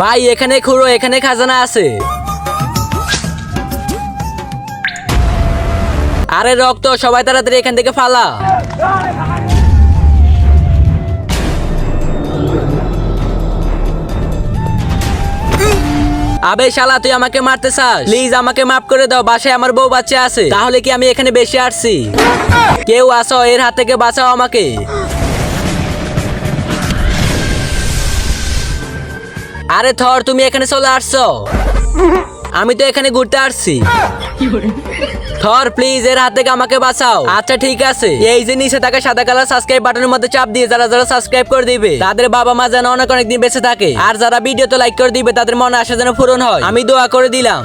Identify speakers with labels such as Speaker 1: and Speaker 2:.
Speaker 1: ভাই এখানে খুঁড়ো, এখানে খাজানা আছে। আরে রক্ত, সবাই তাড়াতাড়ি এখান থেকে ফালা। আবে শালা, তুই আমাকে মারতে চাস? প্লিজ আমাকে মাফ করে দাও, বাসায় আমার বউ বাচ্চা আছে। তাহলে কি আমি এখানে বেশি আসছি? কেউ আসো, এর হাত থেকে বাঁচাও আমাকে। আরে থর, তুমি এখানে চলে আসছো? আমি তো এখানে ঘুরতে আসছি। থর প্লিজ এর হাত থেকে আমাকে বাঁচাও। আচ্ছা ঠিক আছে, এই যে নিচে থাকা সাদা কালার সাবস্ক্রাইব বাটনের মধ্যে চাপ দিয়ে যারা যারা সাবস্ক্রাইব করে দিবে তাদের বাবা মা যেন অনেক অনেক দিন বেঁচে থাকে, আর যারা ভিডিওতে লাইক করে দিবে তাদের মনে আশা যেন পূরণ হয়, আমি দোয়া করে দিলাম।